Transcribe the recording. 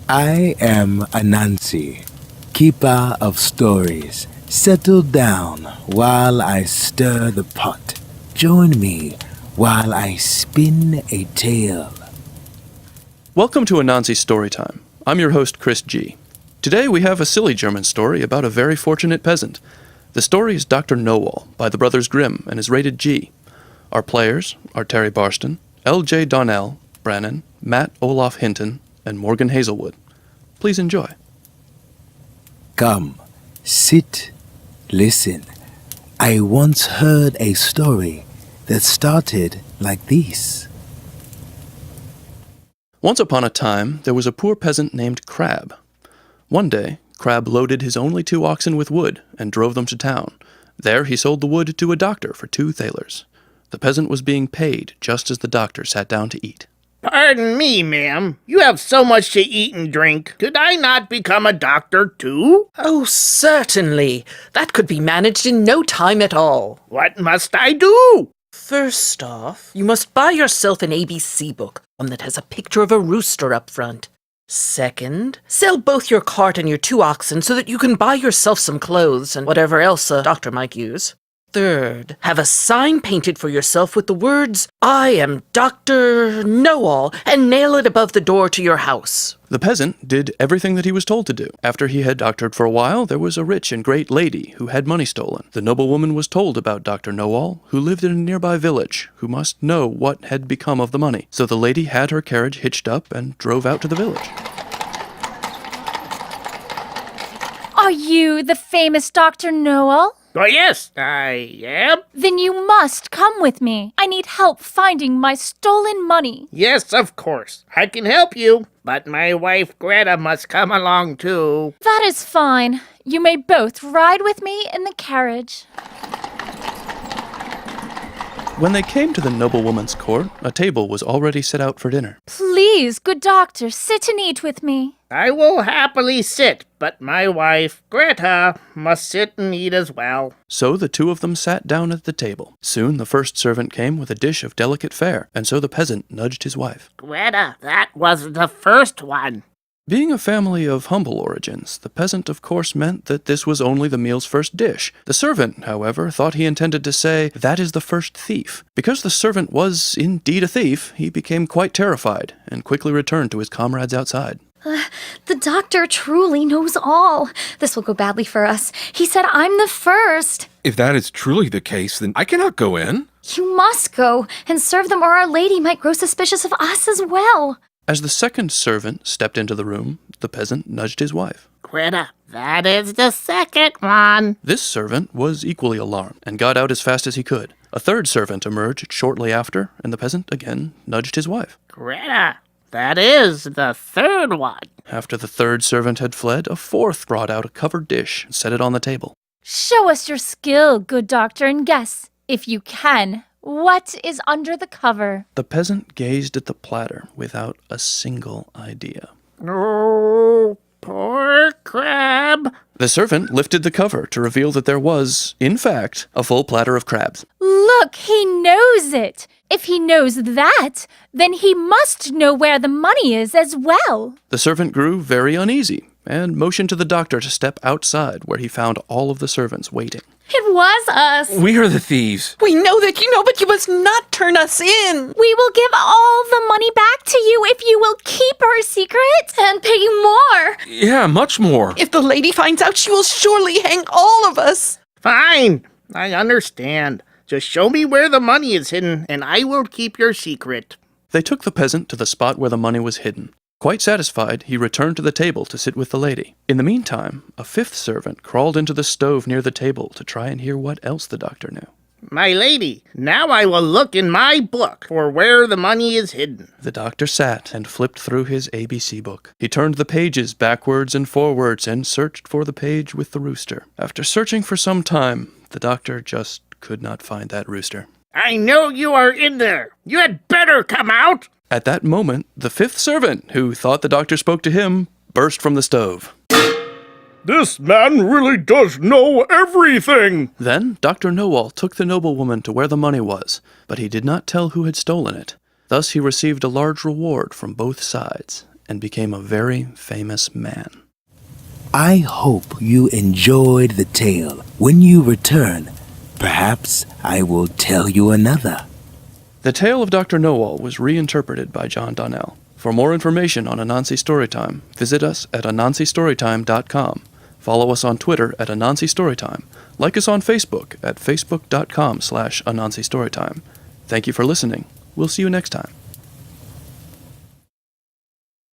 I am Anansi, keeper of stories. Settle down while I stir the pot. Join me while I spin a tale. Welcome to Anansi Storytime. I'm your host, Chris G. Today we have a silly German story about a very fortunate peasant. The story is Dr. Knowall by the Brothers Grimm and is rated G. Our players are Terry Barston, L.J. Donnell, Brannon, Matt Olaf Hinton, and Morgan Hazelwood. Please enjoy. Come, sit, listen. I once heard a story that started like this. Once upon a time, there was a poor peasant named Crab. One day, Crab loaded his only 2 oxen with wood and drove them to town. There he sold the wood to a doctor for 2 thalers. The peasant was being paid just as the doctor sat down to eat. Pardon me, ma'am. You have so much to eat and drink. Could I not become a doctor, too? Oh, certainly. That could be managed in no time at all. What must I do? First off, you must buy yourself an ABC book, one that has a picture of a rooster up front. Second, sell both your cart and your 2 oxen so that you can buy yourself some clothes and whatever else a doctor might use. Third, have a sign painted for yourself with the words, "I am Dr. Knowall," and nail it above the door to your house. The peasant did everything that he was told to do. After he had doctored for a while, there was a rich and great lady who had money stolen. The noblewoman was told about Dr. Knowall, who lived in a nearby village, who must know what had become of the money. So the lady had her carriage hitched up and drove out to the village. Are you the famous Dr. Knowall? Oh, yes, I am. Then you must come with me. I need help finding my stolen money. Yes, of course. I can help you. But my wife Greta must come along, too. That is fine. You may both ride with me in the carriage. When they came to the noblewoman's court, a table was already set out for dinner. Please, good doctor, sit and eat with me. I will happily sit, but my wife, Greta, must sit and eat as well. So the 2 of them sat down at the table. Soon the first servant came with a dish of delicate fare, and so the peasant nudged his wife. Greta, that was the first one. Being a family of humble origins, the peasant of course meant that this was only the meal's first dish. The servant, however, thought he intended to say, "That is the first thief." Because the servant was indeed a thief, he became quite terrified, and quickly returned to his comrades outside. The doctor truly knows all. This will go badly for us. He said I'm the first. If that is truly the case, then I cannot go in. You must go and serve them, or Our Lady might grow suspicious of us as well. As the second servant stepped into the room, the peasant nudged his wife. Greta, that is the second one. This servant was equally alarmed, and got out as fast as he could. A third servant emerged shortly after, and the peasant again nudged his wife. Greta, that is the third one. After the third servant had fled, a fourth brought out a covered dish and set it on the table. Show us your skill, good doctor, and guess, if you can, what is under the cover. The peasant gazed at the platter without a single idea. Oh, poor crab. The servant lifted the cover to reveal that there was, in fact, a full platter of crabs. Look, he knows it. If he knows that, then he must know where the money is as well. The servant grew very uneasy and motioned to the doctor to step outside, where he found all of the servants waiting. It was us. We are the thieves. We know that you know, but you must not turn us in. We will give all the money back to you if you will keep our secret. And pay you more. Yeah, much more. If the lady finds out, she will surely hang all of us. Fine, I understand. Just show me where the money is hidden, and I will keep your secret. They took the peasant to the spot where the money was hidden. Quite satisfied, he returned to the table to sit with the lady. In the meantime, a fifth servant crawled into the stove near the table to try and hear what else the doctor knew. My lady, now I will look in my book for where the money is hidden. The doctor sat and flipped through his ABC book. He turned the pages backwards and forwards and searched for the page with the rooster. After searching for some time, the doctor just could not find that rooster. I know you are in there. You had better come out. At that moment, the fifth servant, who thought the doctor spoke to him, burst from the stove. This man really does know everything. Then Dr. Knowall took the noblewoman to where the money was, but he did not tell who had stolen it. Thus he received a large reward from both sides, and became a very famous man. I hope you enjoyed the tale. When you return, perhaps I will tell you another. The tale of Dr. Knowall was reinterpreted by John Donnell. For more information on Anansi Storytime, visit us at anansistorytime.com. Follow us on Twitter at Anansi Storytime. Like us on Facebook at facebook.com/AnansiStorytime. Thank you for listening. We'll see you next time.